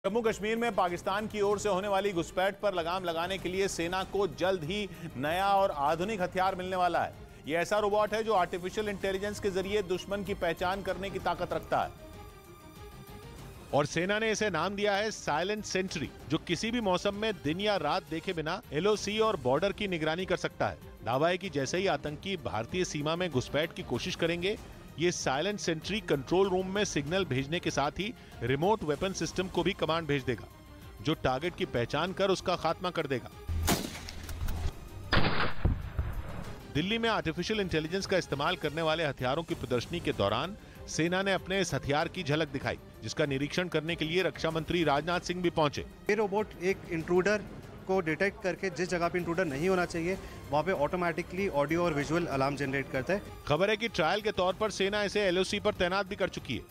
जम्मू कश्मीर में पाकिस्तान की ओर से होने वाली घुसपैठ पर लगाम लगाने के लिए सेना को जल्द ही नया और आधुनिक हथियार मिलने वाला है। यह ऐसा रोबोट है जो आर्टिफिशियल इंटेलिजेंस के जरिए दुश्मन की पहचान करने की ताकत रखता है और सेना ने इसे नाम दिया है साइलेंट सेंट्री, जो किसी भी मौसम में दिन या रात देखे बिना एलओसी और बॉर्डर की निगरानी कर सकता है। दावा है कि जैसे ही आतंकी भारतीय सीमा में घुसपैठ की कोशिश करेंगे, ये साइलेंट सेंट्री कंट्रोल रूम में सिग्नल भेजने के साथ ही रिमोट वेपन सिस्टम को भी कमांड भेज देगा, जो टारगेट की पहचान कर उसका खात्मा कर देगा। दिल्ली में आर्टिफिशियल इंटेलिजेंस का इस्तेमाल करने वाले हथियारों की प्रदर्शनी के दौरान सेना ने अपने इस हथियार की झलक दिखाई, जिसका निरीक्षण करने के लिए रक्षा मंत्री राजनाथ सिंह भी पहुंचे। ये रोबोट एक इंट्रूडर को डिटेक्ट करके जिस जगह पे इंट्रूडर नहीं होना चाहिए वहां पे ऑटोमेटिकली ऑडियो और विजुअल अलार्म जनरेट करता है। खबर है कि ट्रायल के तौर पर सेना इसे एलओसी पर तैनात भी कर चुकी है।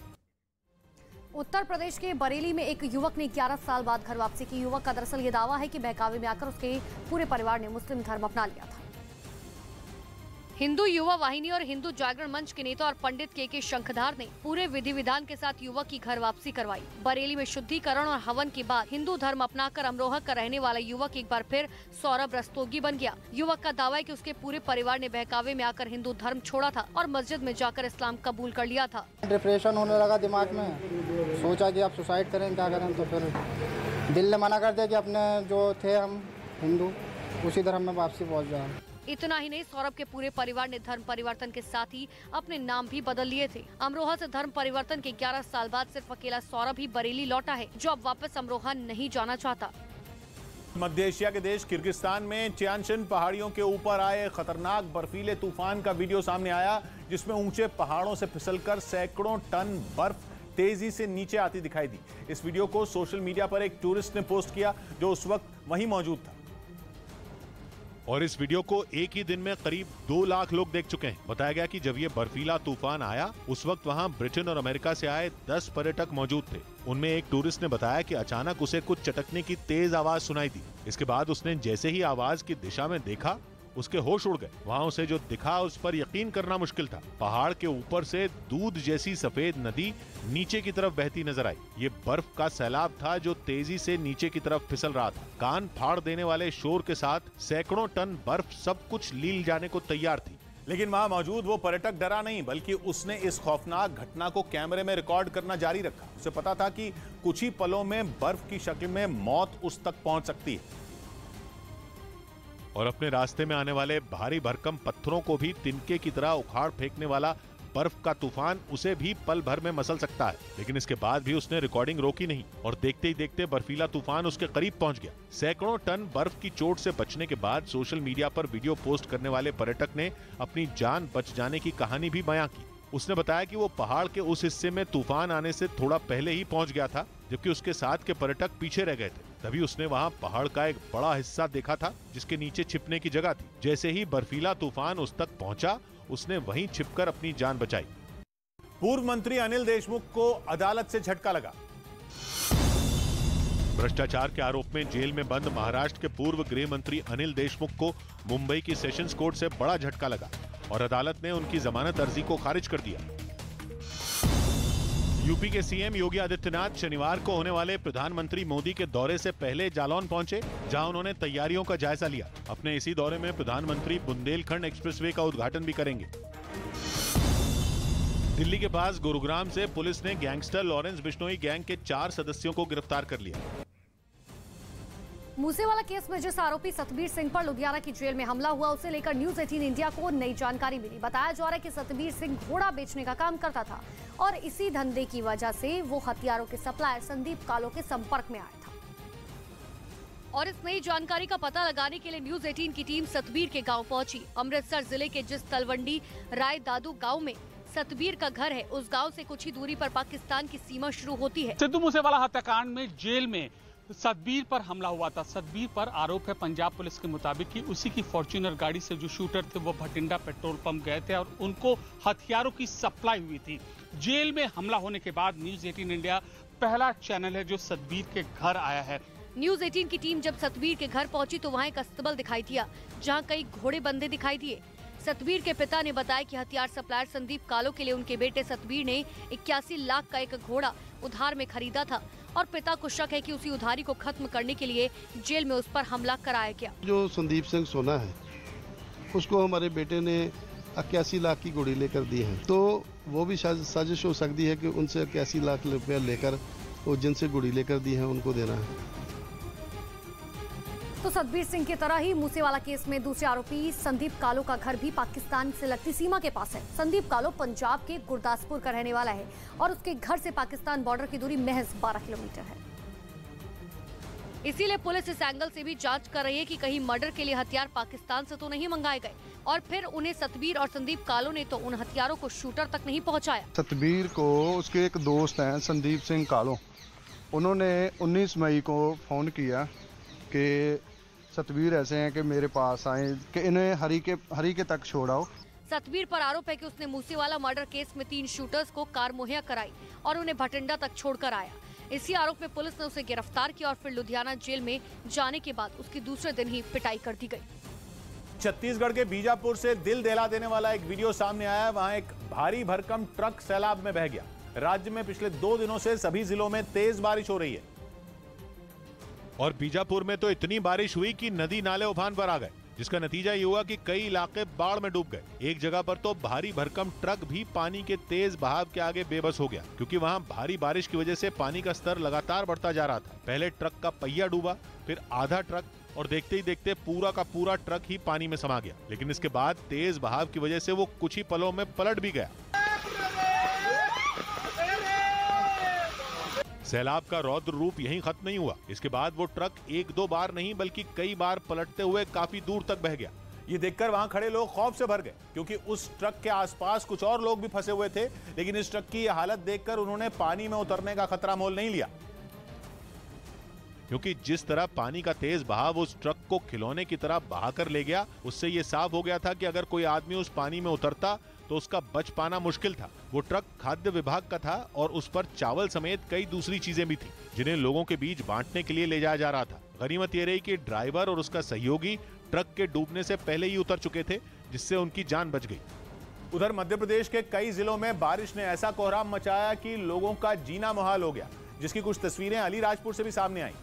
उत्तर प्रदेश के बरेली में एक युवक ने 11 साल बाद घर वापसी की। युवक का दरअसल ये दावा है कि बहकावे में आकर उसके पूरे परिवार ने मुस्लिम धर्म अपना लिया था। हिंदू युवा वाहिनी और हिंदू जागरण मंच के नेता और पंडित के शंखधार ने पूरे विधि विधान के साथ युवक की घर वापसी करवाई। बरेली में शुद्धिकरण और हवन के बाद हिंदू धर्म अपनाकर अमरोहा का रहने वाला युवक एक बार फिर सौरभ रस्तोगी बन गया। युवक का दावा है कि उसके पूरे परिवार ने बहकावे में आकर हिंदू धर्म छोड़ा था और मस्जिद में जाकर इस्लाम कबूल कर लिया था। डिप्रेशन होने लगा दिमाग में, सोचा कि अब सुसाइड करें, क्या करें, तो फिर दिल ने मना कर दिया कि अपने जो थे हम हिंदू उसी धर्म में वापसी पहुँच जाए। इतना ही नहीं, सौरभ के पूरे परिवार ने धर्म परिवर्तन के साथ ही अपने नाम भी बदल लिए थे। अमरोहा से धर्म परिवर्तन के 11 साल बाद सिर्फ अकेला सौरभ ही बरेली लौटा है, जो अब वापस अमरोहा नहीं जाना चाहता। मध्य एशिया के देश किर्गिस्तान में चियांशन पहाड़ियों के ऊपर आए खतरनाक बर्फीले तूफान का वीडियो सामने आया, जिसमें ऊंचे पहाड़ों से फिसलकर सैकड़ों टन बर्फ तेजी से नीचे आती दिखाई दी। इस वीडियो को सोशल मीडिया पर एक टूरिस्ट ने पोस्ट किया, जो उस वक्त वहीं मौजूद था, और इस वीडियो को एक ही दिन में करीब 2 लाख लोग देख चुके हैं। बताया गया कि जब ये बर्फीला तूफान आया, उस वक्त वहां ब्रिटेन और अमेरिका से आए 10 पर्यटक मौजूद थे। उनमें एक टूरिस्ट ने बताया कि अचानक उसे कुछ चटकने की तेज आवाज सुनाई दी। इसके बाद उसने जैसे ही आवाज की दिशा में देखा, उसके होश उड़ गए। वहां उसे जो दिखा उस पर यकीन करना मुश्किल था। पहाड़ के ऊपर से दूध जैसी सफेद नदी नीचे की तरफ बहती नजर आई। ये बर्फ का सैलाब था जो तेजी से नीचे की तरफ फिसल रहा था। कान फाड़ देने वाले शोर के साथ सैकड़ों टन बर्फ सब कुछ लील जाने को तैयार थी। लेकिन वहां मौजूद वो पर्यटक डरा नहीं, बल्कि उसने इस खौफनाक घटना को कैमरे में रिकॉर्ड करना जारी रखा। उसे पता था कि कुछ ही पलों में बर्फ की शक्ल में मौत उस तक पहुंच सकती है, और अपने रास्ते में आने वाले भारी भरकम पत्थरों को भी तिनके की तरह उखाड़ फेंकने वाला बर्फ का तूफान उसे भी पल भर में मसल सकता है। लेकिन इसके बाद भी उसने रिकॉर्डिंग रोकी नहीं, और देखते ही देखते बर्फीला तूफान उसके करीब पहुंच गया। सैकड़ों टन बर्फ की चोट से बचने के बाद सोशल मीडिया पर वीडियो पोस्ट करने वाले पर्यटक ने अपनी जान बच जाने की कहानी भी बयां की। उसने बताया कि वो पहाड़ के उस हिस्से में तूफान आने से थोड़ा पहले ही पहुंच गया था, जबकि उसके साथ के पर्यटक पीछे रह गए थे। तभी उसने वहां पहाड़ का एक बड़ा हिस्सा देखा था, जिसके नीचे छिपने की जगह थी। जैसे ही बर्फीला तूफान उस तक पहुंचा, उसने वहीं छिपकर अपनी जान बचाई। पूर्व मंत्री अनिल देशमुख को अदालत से झटका लगा। भ्रष्टाचार के आरोप में जेल में बंद महाराष्ट्र के पूर्व गृह मंत्री अनिल देशमुख को मुंबई की सेशंस कोर्ट से बड़ा झटका लगा, और अदालत ने उनकी जमानत अर्जी को खारिज कर दिया। यूपी के सीएम योगी आदित्यनाथ शनिवार को होने वाले प्रधानमंत्री मोदी के दौरे से पहले जालौन पहुंचे, जहां उन्होंने तैयारियों का जायजा लिया। अपने इसी दौरे में प्रधानमंत्री बुंदेलखंड एक्सप्रेसवे का उद्घाटन भी करेंगे। दिल्ली के पास गुरुग्राम से पुलिस ने गैंगस्टर लॉरेंस बिश्नोई गैंग के 4 सदस्यों को गिरफ्तार कर लिया। मूसेवाला केस में जिस आरोपी सतबीर सिंह पर लुधियाना की जेल में हमला हुआ, उसे लेकर न्यूज 18 इंडिया को नई जानकारी मिली। बताया जा रहा है कि सतबीर सिंह घोड़ा बेचने का काम करता था, और इसी धंधे की वजह से वो हथियारों के सप्लायर संदीप कालो के संपर्क में आया था। और इस नई जानकारी का पता लगाने के लिए न्यूज 18 की टीम सतबीर के गांव पहुंची। अमृतसर जिले के जिस तलवंडी राय दादू गांव में सतबीर का घर है, उस गांव से कुछ ही दूरी पर पाकिस्तान की सीमा शुरू होती है। सिद्धू मूसेवाला हत्याकांड में जेल में सतबीर पर हमला हुआ था। सतबीर पर आरोप है पंजाब पुलिस के मुताबिक कि उसी की फॉर्च्यूनर गाड़ी से जो शूटर थे वो भटिंडा पेट्रोल पंप गए थे और उनको हथियारों की सप्लाई हुई थी। जेल में हमला होने के बाद न्यूज 18 इंडिया पहला चैनल है जो सतबीर के घर आया है। न्यूज 18 की टीम जब सतबीर के घर पहुंची तो वहां एक अस्तबल दिखाई दिया, जहां कई घोड़े बंधे दिखाई दिए। सतबीर के पिता ने बताया कि हथियार सप्लायर संदीप कालो के लिए उनके बेटे सतबीर ने 81 लाख का एक घोड़ा उधार में खरीदा था और पिता को शक है कि उसी उधारी को खत्म करने के लिए जेल में उस पर हमला कराया गया। जो संदीप सिंह सोना है उसको हमारे बेटे ने 81 लाख की गुड़ी लेकर दी है, तो वो भी साजिश हो सकती है कि उनसे 81 लाख रुपया लेकर वो जिनसे गुड़ी लेकर दी है उनको देना है। तो सतबीर सिंह की तरह ही मूसेवाला केस में दूसरे आरोपी संदीप कालो का घर भी पाकिस्तान से लगती सीमा के पास है। संदीप कालो पंजाब के गुरदासपुर का रहने वाला है और उसके घर से पाकिस्तान बॉर्डर की दूरी महज 12 किलोमीटर है। इसीलिए पुलिस इस एंगल से भी जांच कर रही है कि कहीं मर्डर के लिए हथियार पाकिस्तान से तो नहीं मंगाए गए और फिर उन्हें सतबीर और संदीप कालो ने तो उन हथियारों को शूटर तक नहीं पहुंचाया। सतबीर को उसके एक दोस्त हैं संदीप सिंह कालो, उन्होंने 19 मई को फोन किया कि सतबीर ऐसे हैं कि मेरे पास आए कि इन्हें हरी के तक छोड़ाओ। सतबीर पर आरोप है कि उसने मूसेवाला मर्डर केस में 3 शूटर्स को कार मुहैया कराई और उन्हें भटिंडा तक छोड़कर आया। इसी आरोप में पुलिस ने उसे गिरफ्तार किया और फिर लुधियाना जेल में जाने के बाद उसकी दूसरे दिन ही पिटाई कर दी गई। छत्तीसगढ़ के बीजापुर से दिल दहला देने वाला एक वीडियो सामने आया। वहां एक भारी भरकम ट्रक सैलाब में बह गया। राज्य में पिछले 2 दिनों से सभी जिलों में तेज बारिश हो रही है और बीजापुर में तो इतनी बारिश हुई कि नदी नाले उफान पर आ गए, जिसका नतीजा ये हुआ कि कई इलाके बाढ़ में डूब गए। एक जगह पर तो भारी भरकम ट्रक भी पानी के तेज बहाव के आगे बेबस हो गया, क्योंकि वहां भारी बारिश की वजह से पानी का स्तर लगातार बढ़ता जा रहा था। पहले ट्रक का पहिया डूबा, फिर आधा ट्रक और देखते ही देखते पूरा का पूरा ट्रक ही पानी में समा गया। लेकिन इसके बाद तेज बहाव की वजह से वो कुछ ही पलों में पलट भी गया। सैलाब का रौद्र रूप यहीं खत्म नहीं हुआ। इसके बाद वो ट्रक 1-2 बार नहीं बल्कि कई बार पलटते हुए काफी दूर तक बह गया। ये देखकर वहां खड़े लोग खौफ से भर गए, क्योंकि उस ट्रक के आसपास कुछ और लोग भी फंसे हुए थे। लेकिन इस ट्रक की हालत देखकर उन्होंने पानी में उतरने का खतरा मोल नहीं लिया, क्योंकि जिस तरह पानी का तेज बहाव उस ट्रक को खिलौने की तरह बहाकर ले गया, उससे ये साफ हो गया था कि अगर कोई आदमी उस पानी में उतरता तो उसका बच पाना मुश्किल था। वो ट्रक खाद्य विभाग का था और उस पर चावल समेत कई दूसरी चीजें भी थी, जिन्हें लोगों के बीच बांटने के लिए ले जाया जा रहा था। गनीमत ये रही कि ड्राइवर और उसका सहयोगी ट्रक के डूबने से पहले ही उतर चुके थे, जिससे उनकी जान बच गई। उधर मध्य प्रदेश के कई जिलों में बारिश ने ऐसा कोहराम मचाया कि लोगों का जीना मुहाल हो गया, जिसकी कुछ तस्वीरें अलीराजपुर से भी सामने आई,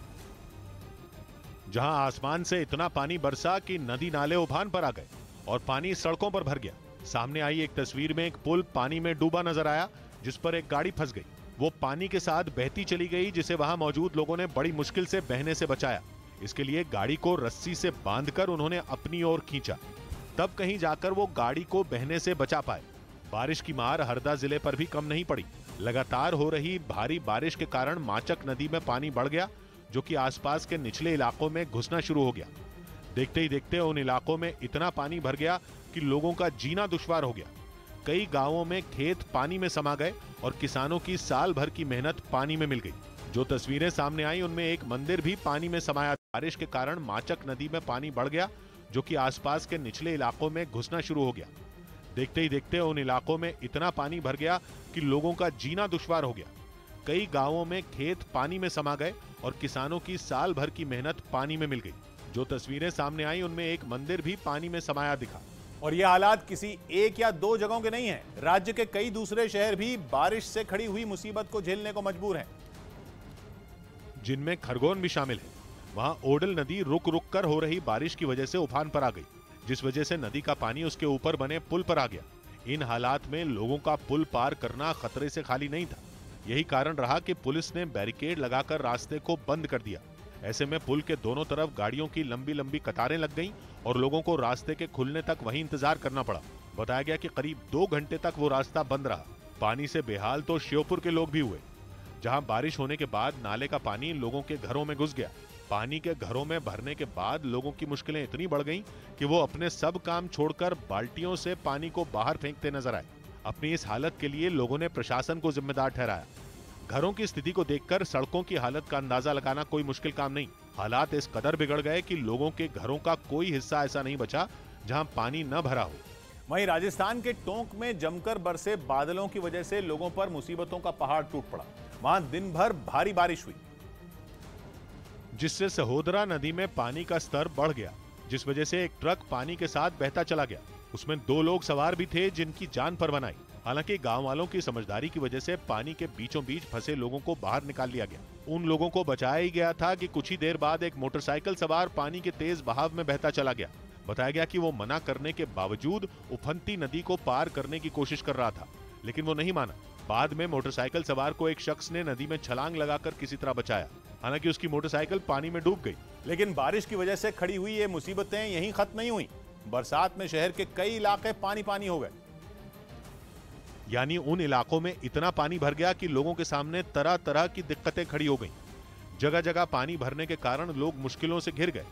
जहां आसमान से इतना पानी बरसा कि नदी नाले उफान पर आ गए और पानी सड़कों पर भर गया। सामने आई एक तस्वीर में एक पुल पानी में डूबा नजर आया, जिस पर एक गाड़ी फंस गई। वो पानी के साथ बहती चली गई, जिसे वहां मौजूद लोगों ने बड़ी मुश्किल से बहने से बचाया। इसके लिए गाड़ी को रस्सी से बांधकर उन्होंने अपनी ओर खींचा, तब कहीं जाकर वो गाड़ी को बहने से बचा पाए। बारिश की मार हरदा जिले पर भी कम नहीं पड़ी। लगातार हो रही भारी बारिश के कारण माचक नदी में पानी बढ़ गया, जो कि आसपास के निचले इलाकों में घुसना शुरू हो गया। देखते ही देखते उन इलाकों में इतना पानी भर गया कि लोगों का जीना दुश्वार हो गया। कई गांवों में खेत पानी में समा गए और किसानों की साल भर की मेहनत पानी में मिल गई। जो तस्वीरें सामने आई उनमें एक मंदिर भी पानी में समाया। बारिश के कारण माचक नदी में पानी बढ़ गया, जो कि आसपास के निचले इलाकों में घुसना शुरू हो गया। देखते ही देखते उन इलाकों में इतना पानी भर गया कि लोगों का जीना दुश्वार हो गया। कई गांवों में खेत पानी में समा गए और किसानों की साल भर की मेहनत पानी में मिल गई। जो तस्वीरें सामने आई उनमें एक मंदिर भी पानी में समाया दिखा। और ये हालात किसी एक या 2 जगहों के नहीं हैं। राज्य के कई दूसरे शहर भी बारिश से खड़ी हुई मुसीबत को झेलने को मजबूर हैं, जिनमें खरगोन भी शामिल है। वहां ओडल नदी रुक रुक कर हो रही बारिश की वजह से उफान पर आ गई, जिस वजह से नदी का पानी उसके ऊपर बने पुल पर आ गया। इन हालात में लोगों का पुल पार करना खतरे से खाली नहीं था। यही कारण रहा कि पुलिस ने बैरिकेड लगाकर रास्ते को बंद कर दिया। ऐसे में पुल के दोनों तरफ गाड़ियों की लंबी लंबी कतारें लग गईं और लोगों को रास्ते के खुलने तक वहीं इंतजार करना पड़ा। बताया गया कि करीब 2 घंटे तक वो रास्ता बंद रहा। पानी से बेहाल तो श्योपुर के लोग भी हुए, जहां बारिश होने के बाद नाले का पानी लोगों के घरों में घुस गया। पानी के घरों में भरने के बाद लोगों की मुश्किलें इतनी बढ़ गईं कि वो अपने सब काम छोड़कर बाल्टियों से पानी को बाहर फेंकते नजर आए। अपनी इस हालत के लिए लोगों ने प्रशासन को जिम्मेदार ठहराया। घरों की स्थिति को देखकर सड़कों की हालत का अंदाजा लगाना कोई मुश्किल काम नहीं। हालात इस कदर बिगड़ गए कि लोगों के घरों का कोई हिस्सा ऐसा नहीं बचा जहां पानी न भरा हो। वहीं राजस्थान के टोंक में जमकर बरसे बादलों की वजह से लोगों पर मुसीबतों का पहाड़ टूट पड़ा। वहां दिन भर भारी बारिश हुई, जिससे सहोदरा नदी में पानी का स्तर बढ़ गया, जिस वजह से एक ट्रक पानी के साथ बहता चला गया। उसमें 2 लोग सवार भी थे, जिनकी जान परवान आई। हालांकि गांव वालों की समझदारी की वजह से पानी के बीचों बीच फंसे लोगों को बाहर निकाल लिया गया। उन लोगों को बचाया ही गया था कि कुछ ही देर बाद एक मोटरसाइकिल सवार पानी के तेज बहाव में बहता चला गया। बताया गया कि वो मना करने के बावजूद उफनती नदी को पार करने की कोशिश कर रहा था, लेकिन वो नहीं माना। बाद में मोटरसाइकिल सवार को एक शख्स ने नदी में छलांग लगाकर किसी तरह बचाया। हालांकि उसकी मोटरसाइकिल पानी में डूब गई। लेकिन बारिश की वजह से खड़ी हुई ये मुसीबतें यहीं खत्म नहीं हुई। बरसात में शहर के कई इलाके पानी पानी हो गए। यानी उन इलाकों में इतना पानी भर गया कि लोगों के सामने तरह तरह की दिक्कतें खड़ी हो गईं। जगह जगह पानी भरने के कारण लोग मुश्किलों से घिर गए।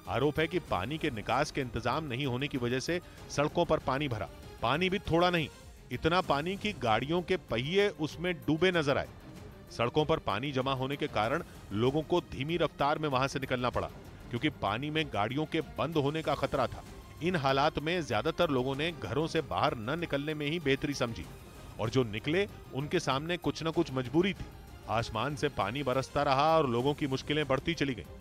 आरोप है कि पानी के निकास के इंतजाम नहीं होने की वजह से सड़कों पर पानी भरा। पानी भी थोड़ा नहीं, इतना पानी कि गाड़ियों के पहिए उसमें डूबे नजर आए। सड़कों पर पानी जमा होने के कारण लोगों को धीमी रफ्तार में वहां से निकलना पड़ा, क्योंकि पानी में गाड़ियों के बंद होने का खतरा था। इन हालात में ज्यादातर लोगों ने घरों से बाहर न निकलने में ही बेहतरी समझी, और जो निकले उनके सामने कुछ न कुछ मजबूरी थी। आसमान से पानी बरसता रहा और लोगों की मुश्किलें बढ़ती चली गईं।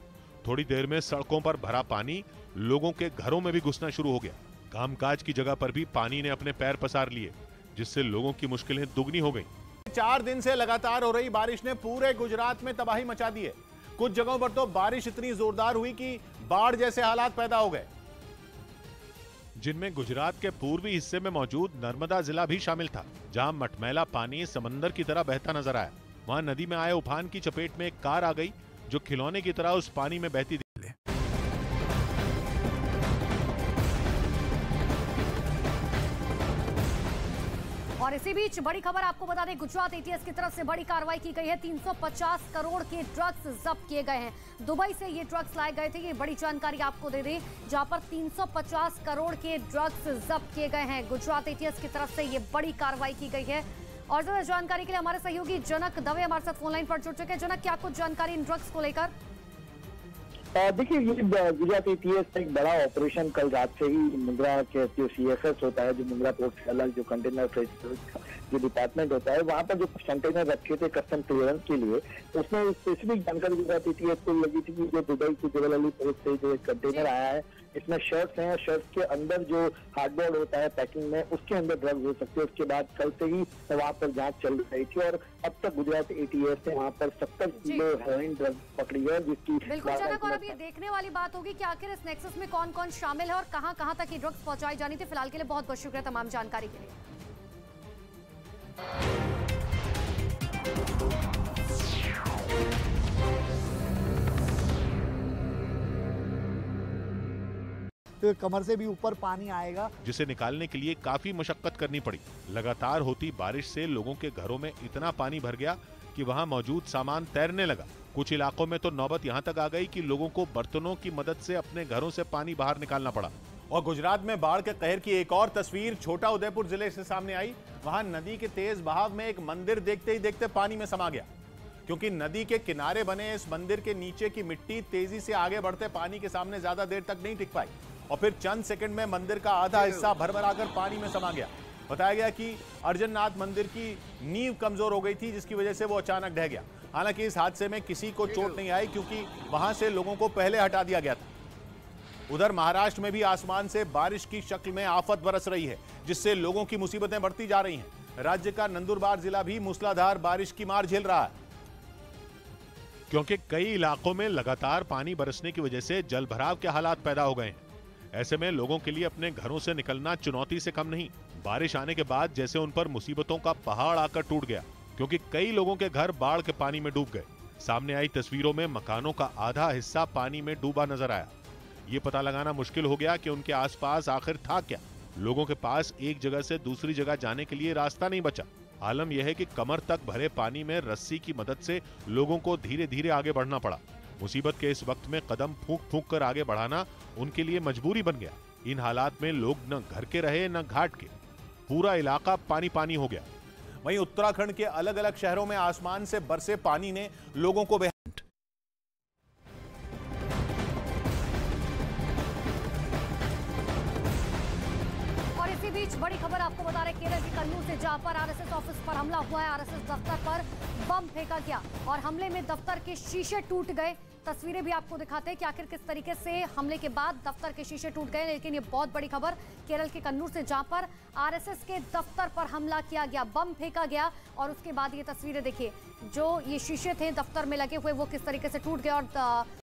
थोड़ी देर में सड़कों पर भरा पानी लोगों के घरों में भी घुसना शुरू हो गया। कामकाज की जगह पर भी पानी ने अपने पैर पसार लिए, जिससे लोगों की मुश्किलें दुगनी हो गईं। 4 दिन से लगातार हो रही बारिश ने पूरे गुजरात में तबाही मचा दी है। कुछ जगहों पर तो बारिश इतनी जोरदार हुई कि बाढ़ जैसे हालात पैदा हो गए, जिनमें गुजरात के पूर्वी हिस्से में मौजूद नर्मदा जिला भी शामिल था, जहां मटमैला पानी समंदर की तरह बहता नजर आया। वहां नदी में आए उफान की चपेट में एक कार आ गई, जो खिलौने की तरह उस पानी में बहती। और इसी बीच बड़ी खबर आपको बता दें, गुजरात एटीएस की तरफ से बड़ी कार्रवाई की गई है। 350 करोड़ के ड्रग्स जब्त किए गए हैं। दुबई से ये ड्रग्स लाए गए थे। ये बड़ी जानकारी आपको दे दें, जहां पर 350 करोड़ के ड्रग्स जब्त किए गए हैं। गुजरात एटीएस की तरफ से ये बड़ी कार्रवाई की गई है। और ज्यादा जानकारी के लिए हमारे सहयोगी जनक दवे हमारे साथ फोन लाइन पर जुड़ चुके हैं। जनक, क्या कुछ जानकारी इन ड्रग्स को लेकर? देखिए, ये गुजरात एटीएस का एक बड़ा ऑपरेशन कल रात से ही मुंद्रा के जो सीएफएस होता है, जो मुंद्रा पोर्ट से अलग जो कंटेनर जो डिपार्टमेंट होता है, वहाँ पर जो कुछ कंटेनर रखे थे कस्टम क्लियरेंस के लिए, उसमें स्पेसिफिक जानकारी गुजरात एटीएस को लगी थी कि जो दुबई की जबलअली पोर्ट से जो एक कंटेनर आया है, इसमें शर्ट्स हैं, शर्ट्स के अंदर जो हार्डबोर्ड होता है पैकिंग में, उसके अंदर ड्रग्स हो सकते हैं। उसके बाद कल से ही वहाँ पर जांच चल रही थी और अब तक गुजरात एटीएस ने वहाँ पर 70 किलो हेरोइन ड्रग्स पकड़ी है, जिसकी बिल्कुल जनक। और अब ये देखने वाली बात होगी कि आखिर इस नेक्सस में कौन कौन शामिल है और कहां कहां तक ये ड्रग्स पहुंचाई जानी थी। फिलहाल के लिए बहुत बहुत शुक्रिया तमाम जानकारी के लिए। तो कमर से भी ऊपर पानी आएगा, जिसे निकालने के लिए काफी मशक्कत करनी पड़ी। लगातार होती बारिश से लोगों के घरों में इतना पानी भर गया कि वहां मौजूद सामान तैरने लगा। कुछ इलाकों में तो नौबत यहां तक आ गई कि लोगों को बर्तनों की मदद से अपने घरों से पानी बाहर निकालना पड़ा। और गुजरात में बाढ़ के कहर की एक और तस्वीर छोटा उदेपुर जिले से सामने आई। वहां नदी के तेज बहाव में एक मंदिर देखते ही देखते पानी में समा गया, क्योंकि नदी के किनारे बने इस मंदिर के नीचे की मिट्टी तेजी से आगे बढ़ते पानी के सामने ज्यादा देर तक नहीं टिक पाई और फिर चंद सेकंड में मंदिर का आधा हिस्सा भरभराकर पानी में समा गया। बताया गया कि अर्जननाथ मंदिर की नींव कमजोर हो गई थी, जिसकी वजह से वो अचानक ढह गया। हालांकि इस हादसे में किसी को चोट नहीं आई, क्योंकि वहां से लोगों को पहले हटा दिया गया था। उधर महाराष्ट्र में भी आसमान से बारिश की शक्ल में आफत बरस रही है, जिससे लोगों की मुसीबतें बढ़ती जा रही हैं। राज्य का नंदुरबार जिला भी मूसलाधार बारिश की मार झेल रहा है, क्योंकि कई इलाकों में लगातार पानी बरसने की वजह से जलभराव के हालात पैदा हो गए हैं। ऐसे में लोगों के लिए अपने घरों से निकलना चुनौती से कम नहीं। बारिश आने के बाद जैसे उन पर मुसीबतों का पहाड़ आकर टूट गया, क्योंकि कई लोगों के घर बाढ़ के पानी में डूब गए। सामने आई तस्वीरों में मकानों का आधा हिस्सा पानी में डूबा नजर आया। ये पता लगाना मुश्किल हो गया कि उनके आसपास आखिर था क्या। लोगों के पास एक जगह से दूसरी जगह जाने के लिए रास्ता नहीं बचा। आलम यह है कि कमर तक भरे पानी में रस्सी की मदद से लोगों को धीरे धीरे आगे बढ़ना पड़ा। मुसीबत के इस वक्त में कदम फूंक फूंक कर आगे बढ़ाना उनके लिए मजबूरी बन गया। इन हालात में लोग न घर के रहे न घाट के, पूरा इलाका पानी पानी हो गया। वहीं उत्तराखंड के अलग अलग शहरों में आसमान से बरसे पानी ने लोगों को इसी बीच बड़ी खबर आपको बता रहे केरल के कन्नूर से जहां पर आरएसएस ऑफिस पर हमला हुआ है। आरएसएस दफ्तर पर बम फेंका गया और हमले में दफ्तर के शीशे टूट गए। तस्वीरें भी आपको दिखाते हैं कि आखिर किस तरीके से हमले के बाद दफ्तर के शीशे टूट गए। लेकिन ये बहुत बड़ी खबर केरल के कन्नूर से जहां पर आरएसएस के दफ्तर पर हमला किया गया, बम फेंका गया और उसके बाद ये तस्वीरें देखिए, जो ये शीशे थे दफ्तर में लगे हुए वो किस तरीके से टूट गए और